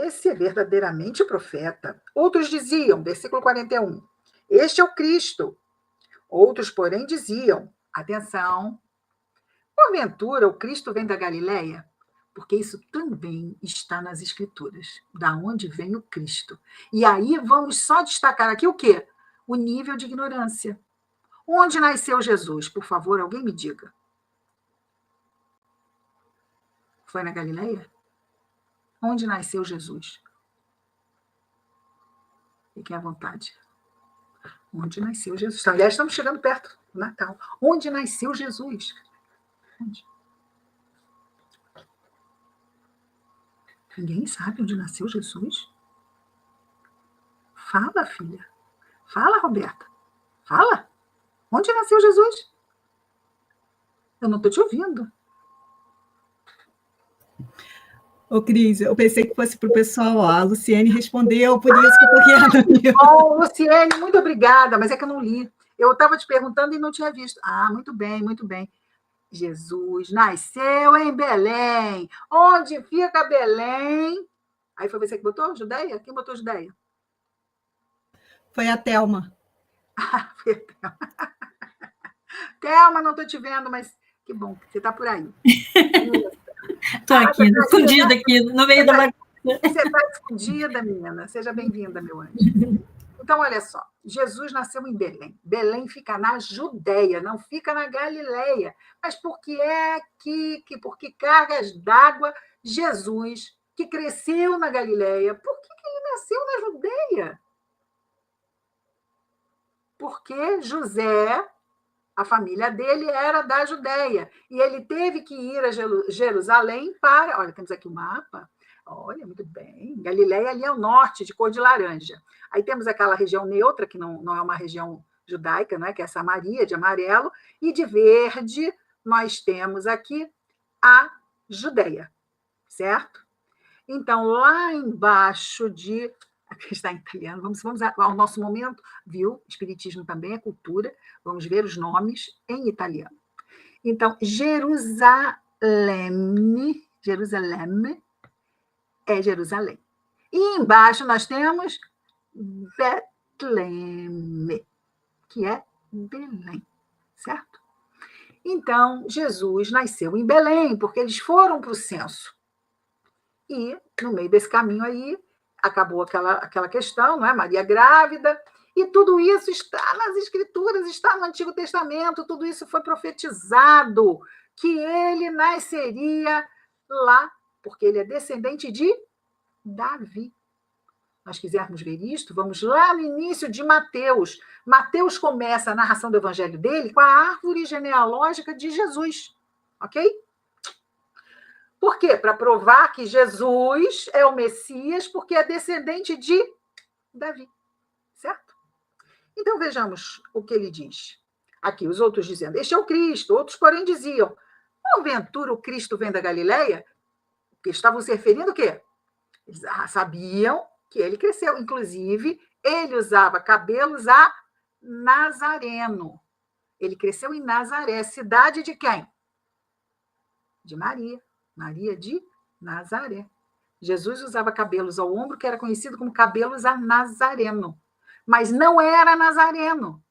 esse é verdadeiramente o profeta. Outros diziam, versículo 41, este é o Cristo. Outros, porém, diziam, atenção, porventura o Cristo vem da Galileia? Porque isso também está nas Escrituras, da onde vem o Cristo. E aí vamos só destacar aqui o quê? O nível de ignorância. Onde nasceu Jesus? Por favor, alguém me diga. Foi na Galileia? Onde nasceu Jesus? Fiquem à vontade. Onde nasceu Jesus? Aliás, estamos chegando perto do Natal. Onde nasceu Jesus? Onde? Ninguém sabe onde nasceu Jesus? Fala, filha. Fala, Roberta. Fala. Onde nasceu Jesus? Eu não estou te ouvindo. Ô, Cris, eu pensei que fosse para o pessoal, ó, a Luciene respondeu, por isso que eu estou aqui. Oh, Luciene, muito obrigada, mas é que eu não li. Eu estava te perguntando e não tinha visto. Ah, muito bem, muito bem. Jesus nasceu em Belém. Onde fica Belém? Aí foi você que botou Judeia? Quem botou Judeia? Foi a Thelma. Ah, foi a Thelma. Thelma, não estou te vendo, mas que bom que você está por aí. Estou aqui, escondida aqui, no meio da bagunça. Você está escondida, menina. Seja bem-vinda, meu anjo. Então, olha só. Jesus nasceu em Belém. Belém fica na Judéia, não fica na Galileia. Mas por que é por que cargas d'água Jesus, que cresceu na Galileia, por que ele nasceu na Judéia? Porque José, a família dele era da Judéia, e ele teve que ir a Jerusalém para... Olha, temos aqui o mapa. Olha, muito bem. Galileia ali é o norte, de cor de laranja. Aí temos aquela região neutra, que não é uma região judaica, né, que é Samaria, de amarelo, e de verde nós temos aqui a Judéia, certo? Então, lá embaixo de... Aqui está em italiano, vamos ao nosso momento, viu? Espiritismo também é cultura, vamos ver os nomes em italiano. Então, Jerusalém é Jerusalém. E embaixo nós temos Betleme, que é Belém, certo? Então, Jesus nasceu em Belém, porque eles foram para o censo. E, no meio desse caminho aí, acabou aquela questão, não é? Maria grávida, e tudo isso está nas Escrituras, está no Antigo Testamento, tudo isso foi profetizado, que ele nasceria lá, porque ele é descendente de Davi. Nós quisermos ver isto, vamos lá no início de Mateus. Mateus começa a narração do evangelho dele com a árvore genealógica de Jesus, ok? Por quê? Para provar que Jesus é o Messias, porque é descendente de Davi, certo? Então vejamos o que ele diz. Aqui, os outros dizendo, este é o Cristo. Outros, porém, diziam, porventura o Cristo vem da Galileia? Porque estavam se referindo o quê? Eles sabiam que ele cresceu. Inclusive, ele usava cabelos a nazareno. Ele cresceu em Nazaré, cidade de quem? De Maria. Maria de Nazaré. Jesus usava cabelos ao ombro, que era conhecido como cabelos a nazareno. Mas não era nazareno.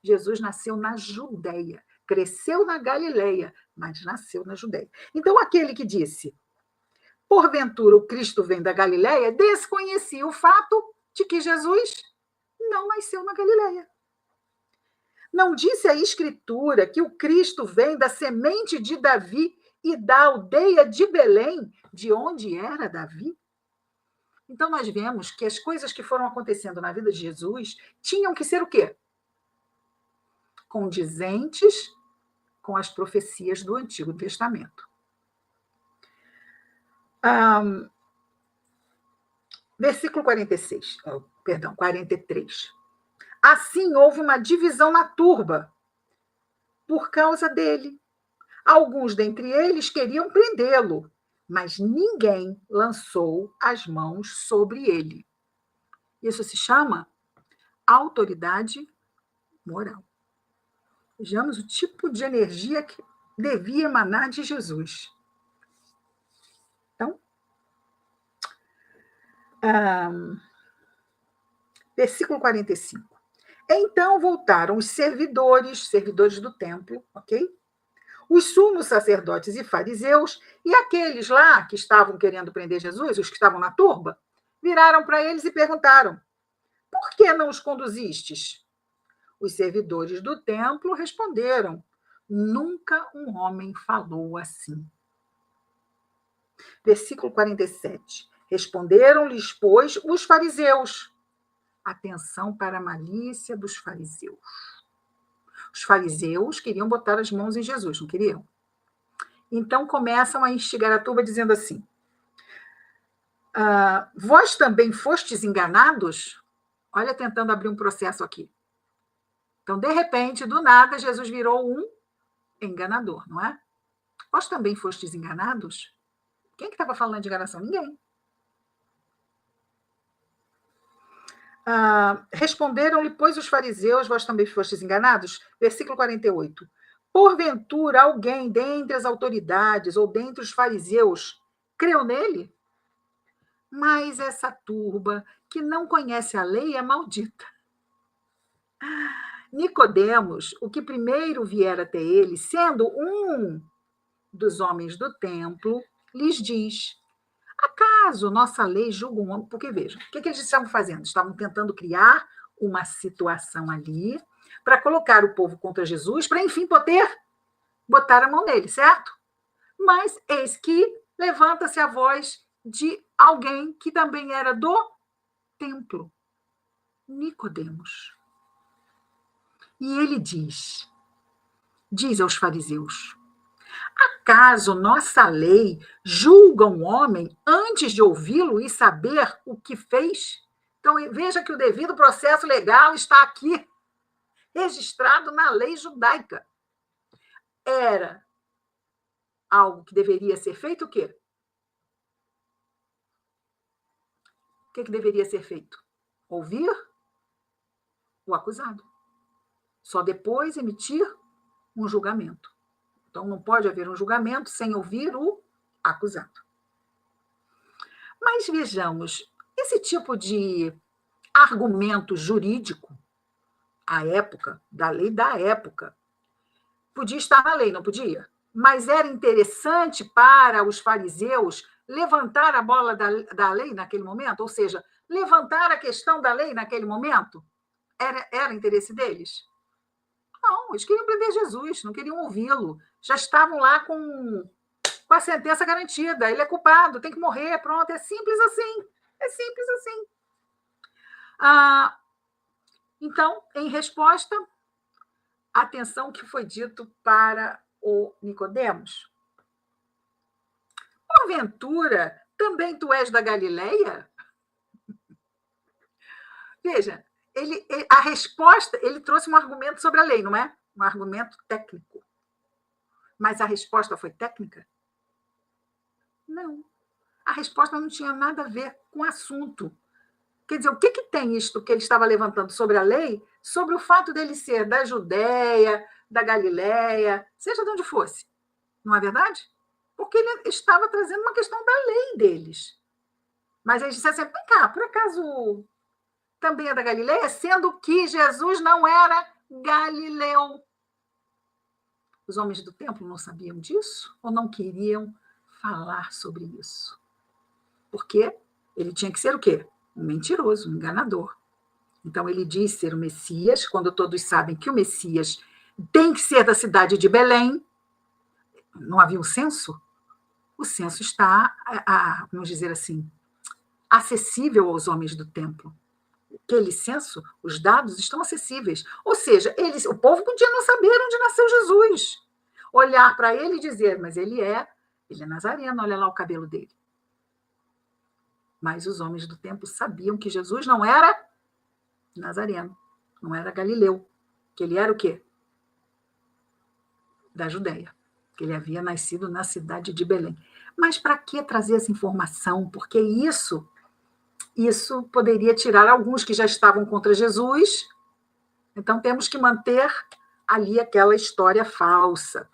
Jesus nasceu na Judéia. Cresceu na Galileia, mas nasceu na Judéia. Então, aquele que disse, porventura o Cristo vem da Galileia, desconhecia o fato de que Jesus não nasceu na Galileia. Não disse a Escritura que o Cristo vem da semente de Davi e da aldeia de Belém, de onde era Davi? Então, nós vemos que as coisas que foram acontecendo na vida de Jesus tinham que ser o quê? Condizentes com as profecias do Antigo Testamento. Versículo 43. Assim houve uma divisão na turba por causa dele. Alguns dentre eles queriam prendê-lo, mas ninguém lançou as mãos sobre ele. Isso se chama autoridade moral. Vejamos o tipo de energia que devia emanar de Jesus. Então, Versículo 45. Então voltaram os servidores do templo, ok? Os sumos sacerdotes e fariseus, e aqueles lá que estavam querendo prender Jesus, os que estavam na turba, viraram para eles e perguntaram: por que não os conduzistes? Os servidores do templo responderam: nunca um homem falou assim. Versículo 47. Responderam-lhes, pois, os fariseus. Atenção para a malícia dos fariseus. Os fariseus queriam botar as mãos em Jesus, não queriam? Então começam a instigar a turba dizendo assim: vós também fostes enganados? Olha, tentando abrir um processo aqui. Então, de repente, do nada, Jesus virou um enganador, não é? Vós também fostes enganados? Quem que estava falando de enganação? Ninguém. Responderam-lhe, pois, os fariseus, vós também fostes enganados? Versículo 48. Porventura, alguém dentre as autoridades ou dentre os fariseus creu nele? Mas essa turba que não conhece a lei é maldita. Nicodemos, o que primeiro vier até ele, sendo um dos homens do templo, lhes diz: acaso nossa lei julga um homem? Porque vejam, o que eles estavam fazendo? Estavam tentando criar uma situação ali para colocar o povo contra Jesus, para enfim poder botar a mão nele, certo? Mas eis que levanta-se a voz de alguém que também era do templo, Nicodemos. E ele diz aos fariseus: acaso nossa lei julga um homem antes de ouvi-lo e saber o que fez? Então, veja que o devido processo legal está aqui, registrado na lei judaica. Era algo que deveria ser feito o quê? O que deveria ser feito? Ouvir o acusado. Só depois emitir um julgamento. Então, não pode haver um julgamento sem ouvir o acusado. Mas vejamos, esse tipo de argumento jurídico, à época, da lei da época, podia estar na lei, não podia? Mas era interessante para os fariseus levantar a bola da lei naquele momento, ou seja, levantar a questão da lei naquele momento? Era interesse deles? Não, eles queriam prender Jesus, não queriam ouvi-lo. Já estavam lá com a sentença garantida. Ele é culpado, tem que morrer, pronto. É simples assim. É simples assim. Então, em resposta, atenção que foi dito para o Nicodemos. Porventura, também tu és da Galileia? Veja, a resposta, ele trouxe um argumento sobre a lei, não é? Um argumento técnico. Mas a resposta foi técnica? Não. A resposta não tinha nada a ver com o assunto. Quer dizer, o que tem isto que ele estava levantando sobre a lei, sobre o fato dele ser da Judéia, da Galileia, seja de onde fosse? Não é verdade? Porque ele estava trazendo uma questão da lei deles. Mas eles disseram assim, vem cá, por acaso também é da Galileia? Sendo que Jesus não era galileu. Os homens do templo não sabiam disso ou não queriam falar sobre isso? Porque ele tinha que ser o quê? Um mentiroso, um enganador. Então, ele diz ser o Messias, quando todos sabem que o Messias tem que ser da cidade de Belém. Não havia um censo? O censo está, vamos dizer assim, acessível aos homens do templo. Aquele censo, os dados estão acessíveis. Ou seja, o povo podia não saber onde nasceu Jesus. Olhar para ele e dizer, mas ele é nazareno, olha lá o cabelo dele. Mas os homens do templo sabiam que Jesus não era nazareno, não era galileu, que ele era o quê? Da Judéia, que ele havia nascido na cidade de Belém. Mas para que trazer essa informação? Porque isso poderia tirar alguns que já estavam contra Jesus. Então, temos que manter ali aquela história falsa.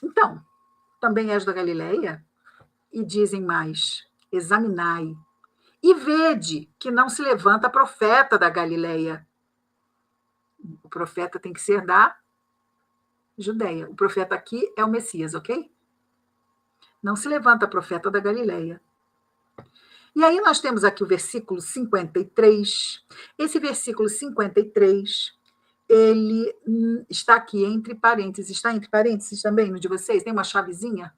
Então, também és da Galileia? E dizem mais: examinai, e vede que não se levanta profeta da Galileia. O profeta tem que ser da Judeia. O profeta aqui é o Messias, ok? Não se levanta profeta da Galileia. E aí nós temos aqui o versículo 53. Esse versículo 53, ele está aqui entre parênteses. Está entre parênteses também no de vocês? Tem uma chavezinha?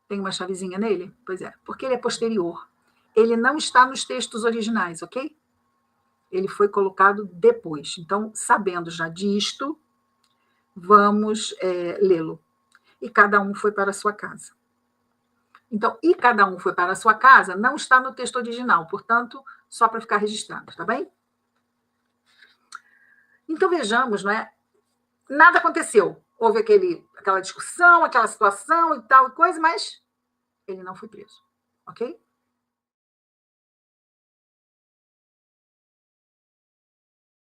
Tem uma chavezinha nele? Pois é, porque ele é posterior. Ele não está nos textos originais, ok? Ele foi colocado depois. Então, sabendo já disto, vamos lê-lo. E cada um foi para a sua casa. Então, e cada um foi para a sua casa, não está no texto original, portanto, só para ficar registrado, tá bem? Então, vejamos, não é? Nada aconteceu. Houve aquela discussão, aquela situação e tal coisa, mas ele não foi preso, ok?